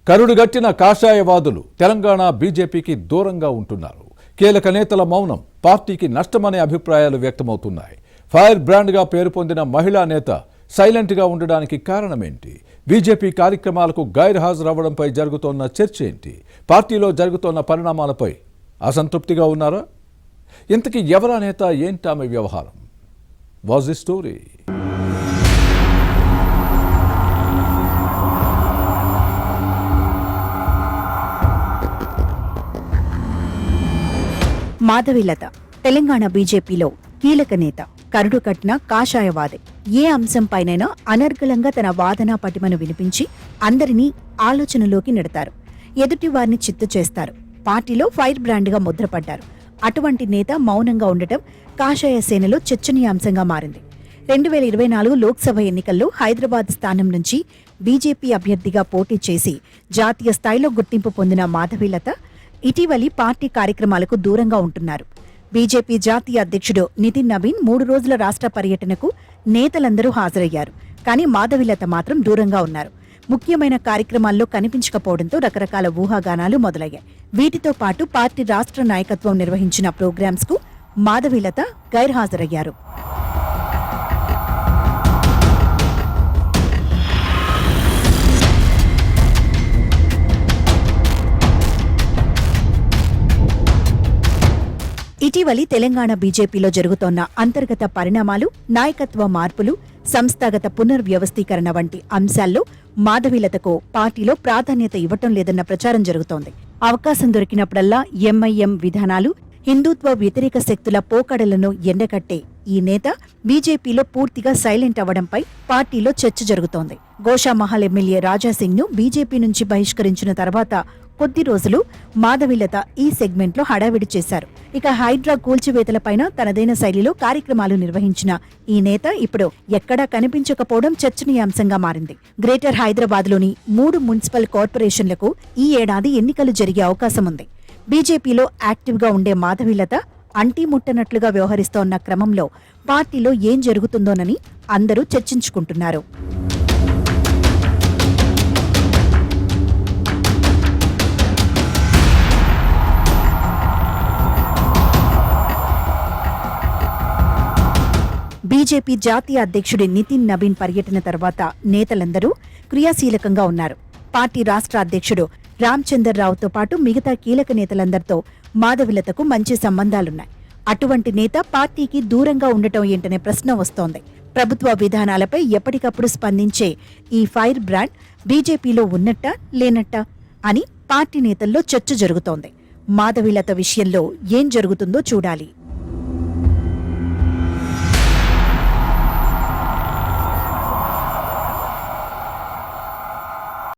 కరుడుగట్టిన కాషాయవాదులు తెలంగాణ బీజేపీకి దూరంగా ఉంటున్నారు. కీలక నేతల మౌనం పార్టీకి నష్టమనే అభిప్రాయాలు వ్యక్తమవుతున్నాయి. ఫైర్ బ్రాండ్గా పేరు పొందిన మహిళా నేత సైలెంట్గా ఉండడానికి కారణమేంటి? బీజేపీ కార్యక్రమాలకు గైర్హాజరవ్వడంపై జరుగుతోన్న చర్చ ఏంటి? పార్టీలో జరుగుతోన్న పరిణామాలపై అసంతృప్తిగా ఉన్నారా? ఇంతకీ ఎవరా నేత, ఏంటి ఆమె వ్యవహారం? Was the story? Madhavilatha Telangana బీజేపీలో కీలక నేత, కరుడు కట్టిన కాషాయవాది. ఏ అంశంపైనైనా అనర్గళంగా తన వాదన పటిమను వినిపించి అందరినీ ఆలోచనలోకి నెడతారు. ఎదుటి వారిని చిత్తు చేస్తారు. పార్టీలో ఫైర్ బ్రాండ్గా ముద్రపడ్డారు. అటువంటి నేత మౌనంగా ఉండటం కాషాయ సేనలో చర్చనీయాంశంగా మారింది. 2024 లోక్సభ ఎన్నికల్లో హైదరాబాద్ స్థానం నుంచి బీజేపీ అభ్యర్థిగా పోటీ చేసి జాతీయ స్థాయిలో గుర్తింపు పొందిన మాధవీలత ఇటీవలి పార్టీ కార్యక్రమాలకు దూరంగా ఉంటున్నారు. బీజేపీ జాతీయ అధ్యక్షుడు నితిన్ నవీన్ 3 రోజుల రాష్ట్ర పర్యటనకు నేతలందరూ హాజరయ్యారు. కానీ మాధవీలత మాత్రం దూరంగా ఉన్నారు. ముఖ్యమైన కార్యక్రమాల్లో కనిపించకపోవడంతో రకరకాల ఊహాగానాలు మొదలయ్యాయి. వీటితో పాటు పార్టీ రాష్ట్ర నాయకత్వం నిర్వహించిన ప్రోగ్రామ్స్ కు మాధవీలత గైర్హాజరయ్యారు. ఇటీవలి తెలంగాణ బీజేపీలో జరుగుతోన్న అంతర్గత పరిణామాలు, నాయకత్వ మార్పులు, సంస్థాగత పునర్వ్యవస్థీకరణ వంటి అంశాల్లో మాధవీలతకు పార్టీలో ప్రాధాన్యత ఇవ్వటం లేదన్న ప్రచారం జరుగుతోంది. అవకాశం దొరికినప్పుడల్లా ఎంఐఎం విధానాలు, హిందూత్వ వ్యతిరేక శక్తుల పోకడలను ఎండకట్టే ఈ నేత బీజేపీలో పూర్తిగా సైలెంట్ అవ్వడంపై పార్టీలో చర్చ జరుగుతోంది. గోషామహల్ ఎమ్మెల్యే రాజాసింగ్ ను బీజేపీ నుంచి బహిష్కరించిన తర్వాత కొద్ది రోజులు మాధవీలత ఈ సెగ్మెంట్లో హడావిడి చేశారు. ఇక హైడ్రా కూల్చివేతలపైన తనదైన శైలిలో కార్యక్రమాలు నిర్వహించిన ఈ నేత ఇప్పుడు ఎక్కడా కనిపించకపోవడం చర్చనీయాంశంగా మారింది. గ్రేటర్ హైదరాబాద్లోని 3 మున్సిపల్ కార్పొరేషన్లకు ఈ ఏడాది ఎన్నికలు జరిగే అవకాశం ఉంది. బీజేపీలో యాక్టివ్గా ఉండే మాధవీలత అంటీ ముట్టనట్లుగా వ్యవహరిస్తోన్న క్రమంలో పార్టీలో ఏం జరుగుతుందోనని అందరూ చర్చించుకుంటున్నారు. బీజేపీ జాతీయ అధ్యక్షుడి నితిన్ నవీన్ పర్యటన తర్వాత నేతలందరూ క్రియాశీలకంగా ఉన్నారు. పార్టీ రాష్ట్ర అధ్యక్షుడు రామచందర్ రావుతో పాటు మిగతా కీలక నేతలందరితో మాధవీలతకు మంచి సంబంధాలున్నాయి. అటువంటి నేత పార్టీకి దూరంగా ఉండటం ఏంటనే ప్రశ్న వస్తోంది. ప్రభుత్వ విధానాలపై ఎప్పటికప్పుడు స్పందించే ఈ ఫైర్ బ్రాండ్ బీజేపీలో ఉన్నట్టా లేనట్టా అని పార్టీ నేతల్లో చర్చ జరుగుతోంది. మాధవీలత విషయంలో ఏం జరుగుతుందో చూడాలి.